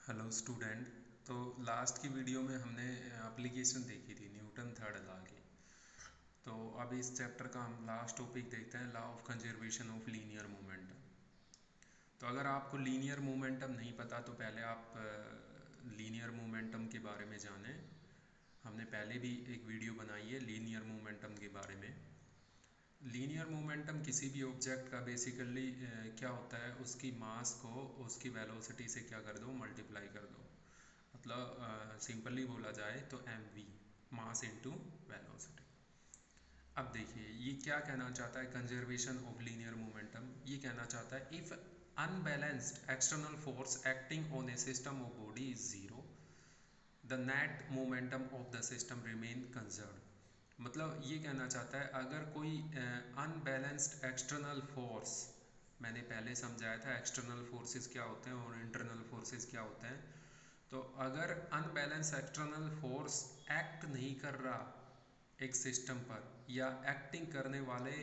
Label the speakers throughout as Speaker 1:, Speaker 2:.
Speaker 1: Hello student. तो last की video में हमने एप्लीकेशन देखी थी न्यूटन थर्ड लॉ की। तो अब इस चैप्टर का हम लास्ट टॉपिक देखते हैं, law of conservation of linear momentum. तो अगर आपको लीनियर मोमेंटम नहीं पता तो पहले आप लीनियर मोमेंटम के बारे में जानें। हमने पहले भी एक वीडियो बनाई है लीनियर मोमेंटम के बारे में। लीनियर मोमेंटम किसी भी ऑब्जेक्ट का बेसिकली क्या होता है, उसकी मास को उसकी वेलोसिटी से क्या कर दो, मल्टीप्लाई कर दो। मतलब सिंपली बोला जाए तो M V, mass into velocity. अब देखिए ये क्या कहना चाहता है, कंजर्वेशन ऑफ लीनियर मोमेंटम। ये कहना चाहता है if unbalanced external force acting on A system of body is zero, the net momentum of the system remain conserve. मतलब ये कहना चाहता है अगर कोई अनबैलेंस्ड एक्सटर्नल फोर्स, मैंने पहले समझाया था एक्सटर्नल फोर्सेस क्या होते हैं और इंटरनल फोर्सेस क्या होते हैं। तो अगर अनबैलेंस एक्सटर्नल फोर्स एक्ट नहीं कर रहा एक सिस्टम पर, या एक्टिंग करने वाले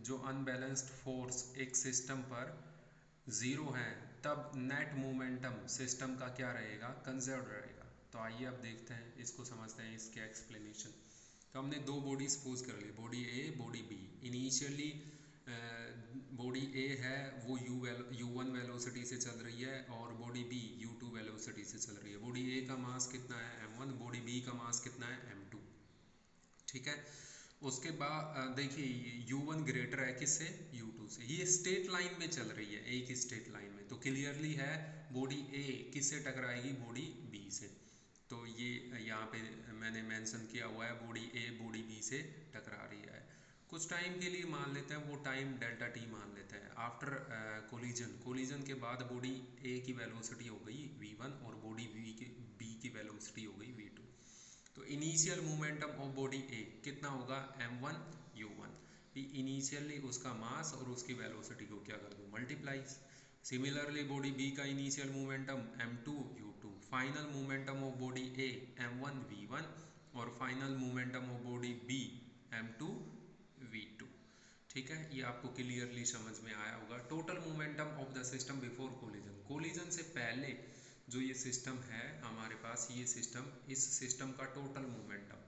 Speaker 1: जो अनबैलेंस्ड फोर्स एक सिस्टम पर ज़ीरो हैं, तब नेट मोमेंटम सिस्टम का क्या रहेगा, कंजर्व रहेगा। तो आइए अब देखते हैं, इसको समझते हैं, इसके एक्सप्लेनेशन। तो हमने दो बॉडी सपोज कर ली, body A body B. Initially body A है वो यू वन वेलोसिटी से चल रही है और body B U two velocity से चल रही है। बॉडी ए का मास कितना है एम वन, बॉडी बी का मास कितना है एम टू। ठीक है। उसके बाद देखिए यू वन ग्रेटर है किससे, यू टू से। ये स्ट्रेट लाइन में चल रही है, एक स्ट्रेट लाइन में, तो क्लियरली है बॉडी ए किससे टकराएगी, बॉडी बी से। तो ये यहाँ पे मैंने मेंशन किया हुआ है, बॉडी ए बॉडी बी से टकरा रही है। कुछ टाइम के लिए मान लेते हैं, वो टाइम डेल्टा टी मान लेते हैं। आफ्टर कोलिजन के बाद बॉडी ए की वेलोसिटी हो गई v1 और बॉडी बी की वेलोसिटी हो गई v2। तो इनिशियल मोमेंटम ऑफ बॉडी ए कितना होगा, m1 u1। इनिशियली उसका मास और उसकी वेलोसिटी को क्या कर दो, मल्टीप्लाई। सिमिलरली बॉडी बी का initial momentum m2 u2, final momentum of body A m1 v1 और final momentum of body B m2 v2। ठीक है, ये आपको क्लियरली समझ में आया होगा। Total momentum of the system before collision, collision से पहले जो ये सिस्टम है हमारे पास, ये सिस्टम, इस सिस्टम का टोटल मोमेंटम।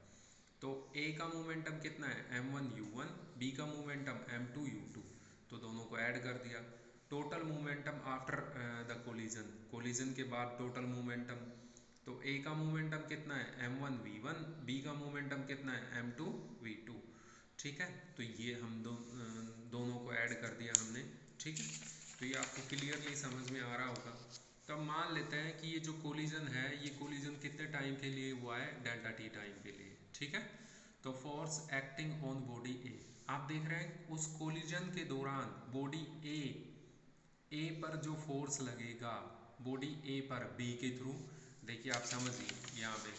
Speaker 1: तो ए का मोमेंटम कितना है m1 u1, बी का मोमेंटम m2 u2। तो दोनों को ऐड कर दिया। Total momentum after the collision, collision के बाद टोटल मोमेंटम। तो ए का मोमेंटम कितना है m1 v1, बी का मोमेंटम कितना है m2 v2। ठीक है, तो ये हम दोनों को ऐड कर दिया हमने। ठीक है, तो ये आपको क्लियरली समझ में आ रहा होगा। तो अब मान लेते हैं कि ये जो कोलिजन है, ये कोलिजन कितने टाइम के लिए हुआ है, डेल्टा टी टाइम के लिए। ठीक है, तो फोर्स एक्टिंग ऑन बॉडी ए, आप देख रहे हैं उस कोलिजन के दौरान बॉडी ए पर जो फोर्स लगेगा, बॉडी ए पर बी के थ्रू। देखिए आप समझिए, यहाँ पे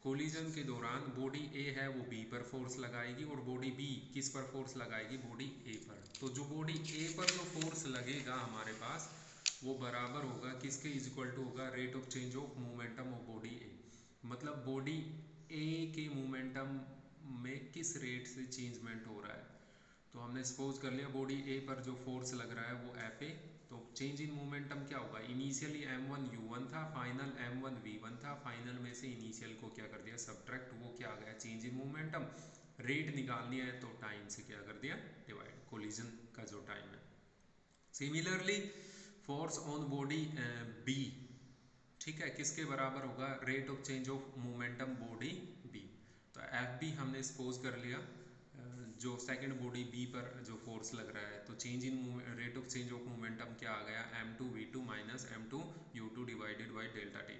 Speaker 1: कोलिजन के दौरान बॉडी ए है वो बी पर फोर्स लगाएगी और बॉडी बी किस पर फोर्स लगाएगी, बॉडी ए पर। तो जो बॉडी ए पर जो फोर्स लगेगा हमारे पास, वो बराबर होगा किसके, इज इक्वल टू होगा rate of change of momentum of body A. मतलब बॉडी ए के मोमेंटम में किस रेट से चेंजमेंट हो रहा है। तो हमने सपोज कर लिया बॉडी ए पर जो फोर्स लग रहा है वो एफ ए। तो चेंज इन मोमेंटम क्या होगा, इनिशियली m1 u1 था, फाइनल m1 v1 था। फाइनल में से इनिशियल को क्या कर दिया, सब्ट्रैक्ट, वो क्या आ गया, चेंज इन मोमेंटम। रेट निकालनी है तो टाइम से क्या कर दिया, डिवाइड, कोलिजन का जो टाइम है। Similarly force on body B, ठीक है, किसके बराबर होगा, rate of change of momentum body B. तो एफ बी हमने सपोज कर लिया, जो सेकंड बॉडी बी पर जो फोर्स लग रहा है। तो change in rate of change of momentum क्या आ गया, m2 v2 minus m2 u2 divided by delta T.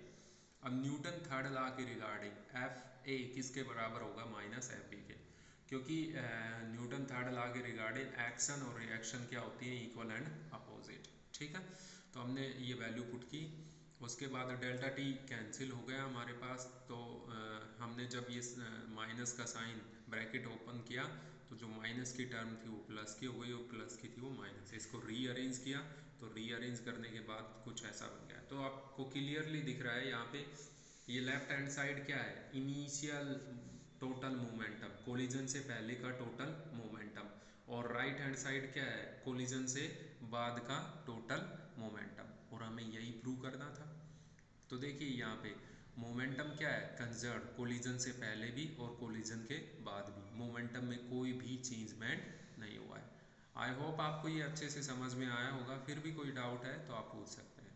Speaker 1: अब न्यूटन थर्ड लॉ के रिगार्डिंग एफ ए किसके बराबर होगा, माइनस एफ बी के। क्योंकि न्यूटन थर्ड लॉ के रिगार्डिंग एक्शन और रिएक्शन क्या होती है, इक्वल एंड अपोजिट। ठीक है, तो हमने ये वैल्यू पुट की। उसके बाद डेल्टा टी कैंसिल हो गया हमारे पास। तो हमने जब ये माइनस का साइन ब्रैकेट ओपन किया, तो जो माइनस की टर्म थी वो प्लस की हो गई और प्लस की थी वो माइनस। इसको रीअरेंज किया, तो रीअरेंज करने के बाद कुछ ऐसा बन गया। तो आपको क्लियरली दिख रहा है यहाँ पे, ये लेफ्ट हैंड साइड क्या है, इनिशियल टोटल मोमेंटम, कोलिजन से पहले का टोटल मोमेंटम। और राइट हैंड साइड क्या है, कोलिजन से बाद का टोटल मोमेंटम। और हमें यही प्रूव करना था। तो देखिए यहाँ पे मोमेंटम क्या है, कंजर्व, कोलिजन से पहले भी और कोलिजन के बाद भी मोमेंटम में कोई भी चेंजमेंट नहीं हुआ है। आई होप आपको ये अच्छे से समझ में आया होगा। फिर भी कोई डाउट है तो आप पूछ सकते हैं।